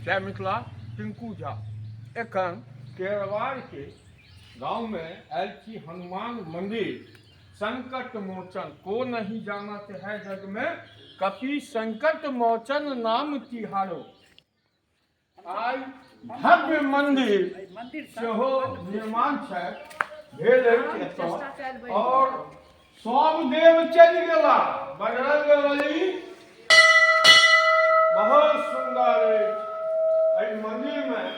जय मिथिला टिंकू झा एखन केरवार के गांव में आयल छी हनुमान मंदिर संकट मोचन को नहीं जानत है जग में कपि संकट मोचन नाम तिहारो आई भव्य मंदिर सेहो निर्माण छै भेल अछि एतय और सब देव चलि गेला बजरंगबली बहुत सुंदर अछि मंदिर में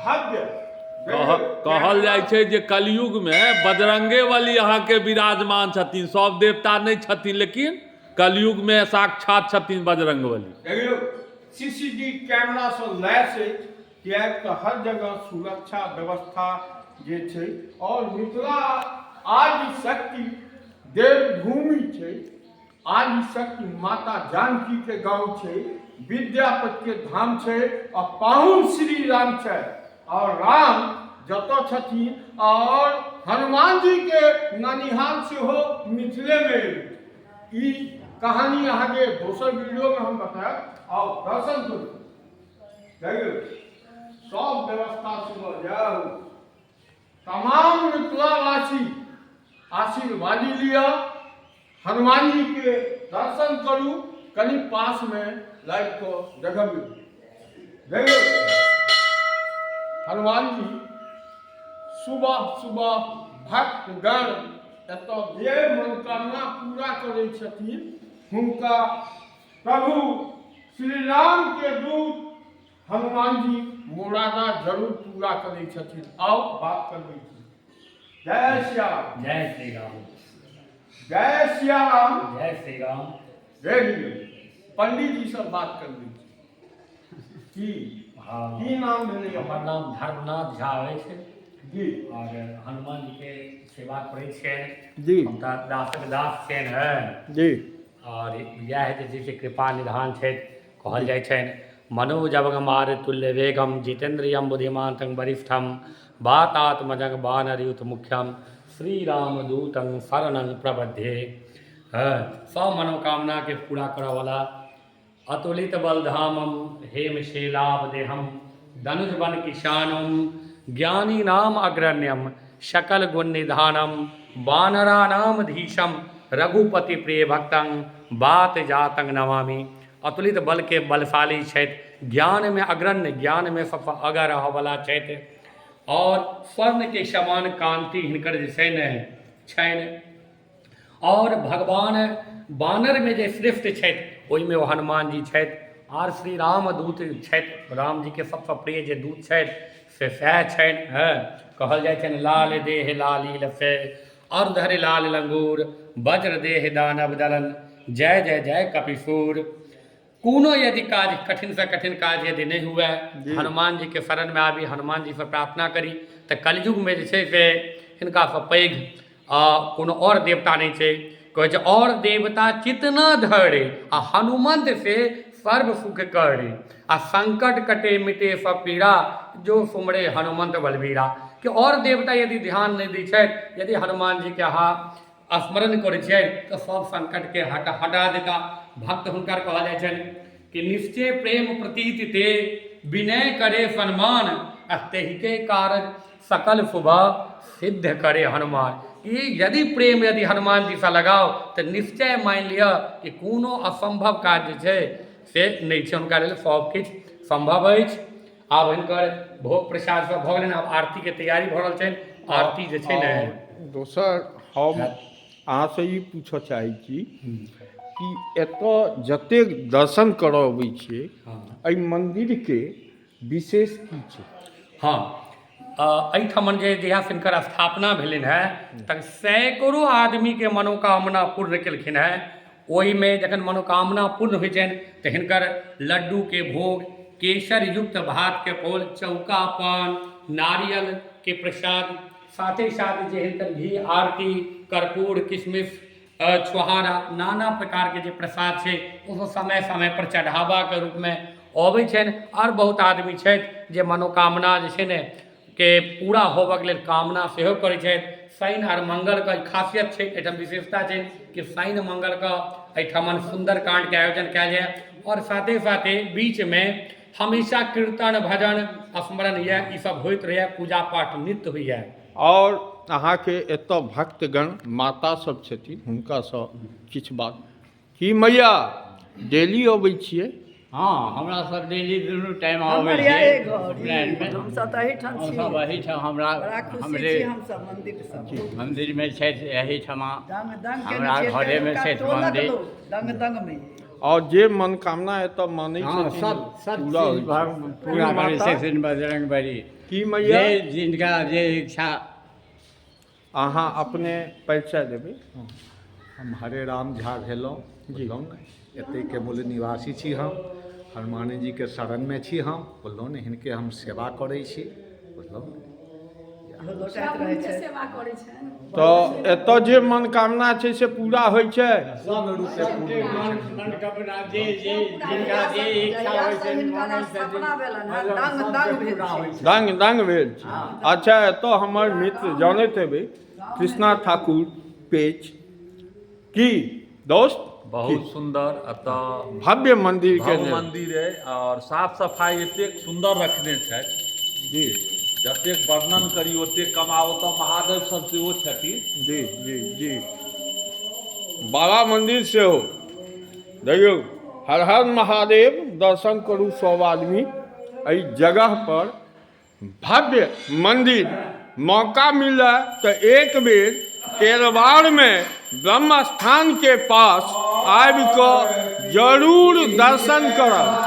भव्य कहल जाइ छै जे कलयुग में बजरंगे बली अहाँके विराजमान छथिन। सब देवता नहीं छथिन लेकिन कलयुग में साक्षात छथिन बजरंग बली। देखियौ सीसीटीवी कैमरा से लैस अछि कियाक तऽ हर जगह सुरक्षा व्यवस्था जे छै और मिथिला आदि शक्ति देवभूमि छै। आदि शक्ति माता जानकी के गांव छै, विद्यापति के धाम छै और पाहुन श्री राम छै और राम जतऽ छथिन और हनुमान जी के ननिहाल सेहो मिथिले में। ई कहानी आगे दोसर वीडियो में हम बताएब और दर्शन करू। देखियौ सब व्यवस्था सुनल जाओ, तमाम मिथिलावासी आशीर्वादी लिया, हनुमान जी के दर्शन करू। कनी पास में लाइट को देखबियौ। देखियौ हनुमान जी सुबह सुबह भक्तगण एतऽ जे मनोकामना पूरा करै छथिन हुनका प्रभु श्री राम के दूत हनुमान जी मुरादा जरूर पूरा करै छथिन। आओ बात करबै छी। जय श्री राम। जय श्री राम। जय श्री राम। जय श्री राम। देखिए पंडित जी से बात करबै छी। हाँ, की नाम भेलै? हमर नाम धर्मनाथ झा अछि जी और हनुमान जी के सेवा करै छियनि जी। हम तऽ दासक दास छियनि है जी और यह जे छै कृपा निधान छथि। कहल जाइ छनि मनोजवगमार तुल्य वेगम जितेन्द्रियम बुद्धिमानं वरिष्ठम वातात्मजं वानरयूथ मुख्यम श्री राम दूतं शरणं प्रबध्ये। सब मनोकामना के पूरा करऽ वाला अतुलित बलधामम हेमशैलाभ देहम धनुष बन किशानम ज्ञानी नाम अग्रण्यम सकल गुण निधानम वानरा नाम धीशम रघुपति प्रिय भक्तं बात जातं नमामि। अतुलित बल के बलशाली छथि, ज्ञान में अग्रण्य, ज्ञान में सबसे आगाँ रहऽ वाला छथि और स्वर्ण के समान कांति हिनकर जे छनि और भगवान बानर में जे श्रेष्ठ छथि ओहिमे ओ हनुमान जी छथि। और श्री राम दूत छथि, राम जी के सबसे प्रिय जे दूत छथि से सएह छनि। कहल जाइ छनि लाल देह लाली लसे अर्धर लाल लंगूर वज्र देह दानव दलन जय जय जय कपिसूर। कोनो यदि काज कठिन से कठिन काज यदि नहीं हुए हनुमान जी के शरण में आबी, हनुमान जी से प्रार्थना करी तऽ कलयुग में जे छै से हिनका से पैघ कोनो और देवता नहीं छै। कहै छै और देवता चितना धरे आ हनुमंत से सर्व सुख करे आ संकट कटे मिटे सब पीड़ा जो सुमरे हनुमंत बलबीरा। कि और देवता यदि ध्यान नहीं दै छथि, यदि हनुमान जी के अहाँ स्मरण करै छियै तऽ सब संकट के हटा देता। भक्त हुनकर कहल जाइ छनि कि निश्चय प्रेम प्रतीत ते विनय करे सम्मान अस्तहि के कारज सकल शुभ सिद्ध करे हनुमान। कि यदि प्रेम यदि हनुमान जी से लगाओ तो निश्चय मान लिअ कि कोनो असंभव काज जे छै से नहीं छै, हुनका लेल सब किछु संभव अछि। आब हिनकर भोग प्रसाद सब भऽ गेलनि, आब आरती के तैयारी भऽ रहल छनि। आरती जे छै ने दोसर हम अहाँ से ई पूछऽ चाहै छी कि एतऽ जतेक दर्शन करऽ अबै छियै एहि मंदिर के विशेष की छै? हाँ, एहिठमन जे जहिया से हिनकर स्थापना भेलनि हैं तऽ सैकड़ों आदमी के मनोकामना पूर्ण केलखिन हैं। ओहिमे जखन मनोकामना पूर्ण होइ छनि तऽ हिनकर लड्डू के भोग, केसर युक्त भात के फूल, चौका पान, नारियल के प्रसाद, साथे साथ जे हिनकर घी आरती, कर्पूर, किशमिश, छुहारा, नाना प्रकार के जे प्रसाद छै ओ समय समय पर चढ़ावा के रूप में अबै छनि। और बहुत आदमी छथि जे मनोकामना जे छै ने के पूरा होबऽ लेल कामना सेहो करै छथि। शनि और मंगल का खासियत छै, एहिठाम विशेषता छै कि शनि मंगल का एहिठमन सुंदर कांड के आयोजन कयल जाय और साथे साथे बीच में हमेशा कीर्तन भजन स्मरण यह ई सब होइत रहे, पूजा पाठ नित्य होइए। और अहाँके एतऽ भक्तगण माता सब छथिन, हुनका सँ किछु बात। की मैया डेली अबै छियै? हाँ, हमरा सब डेली दुनू टाइम आबै हमर छियै यही घर उपनयनमे। हमसब तऽ एहिठाम छी, हमसब एहीठाम हमरा बड़ा खुशी हमरे छी हमसब मंदिर सब मन्दिरमे छथि एहीठमा, दंग दंग के हमरा नीचे घरेमे हुनका छथि टोलक मन्दिर। लोग, दंग दंग में और जे मनोकामना एतऽ मानै हाँ, छथिन सब पूरा होइ चीज छै। पूरा करै माता, छथिन बजरंग बली। की मैया जे जिनका जे इच्छा। अहाँ अपने परिचय देबै? हम हरे राम झा भेलहुँ, बुझलहुँ ने, एतैके मूल निवासी छी हम, हनुमान जी के शरणमे छी हम, बुझलहुँ ने, हिनके हम सेवा करै छी, बुझलहुँ ने। लोटाइत रहै छै। सेवा करै छनि। तऽ एतऽ जे मनोकामना छै से पूरा होइ छै। सब रूपे पूर्ण होइ छै। मनोकामना जे जिनका जे इच्छा जहिया होइ से छै हिनका मानल सपना छथिन, भेलनि हँ, दंग दंग भेल छै। दंग दंग भेल छै। अच्छा, एतऽ हमर मित्र जानैत हेबै कृष्णा ठाकुर पेच, की दोस्त? बहुत सुंदर अतः भव्य मंदिर के भव्य मंदिर है और साफ सफाई एतेक सुंदर रखने छथि, जी जतेक वर्णन करी ओतेक कम। आ ओतऽ महादेव सब सेहो छथिन। जी जी जी बाबा मंदिर से हो, देखियौ, हर हर महादेव दर्शन करू सब आदमी। एहि जगह पर भव्य मंदिर, मौका मिला तो एक बेर केरवाड़ में ब्रह्म स्थान के पास आबि कऽ जरूर दर्शन करब।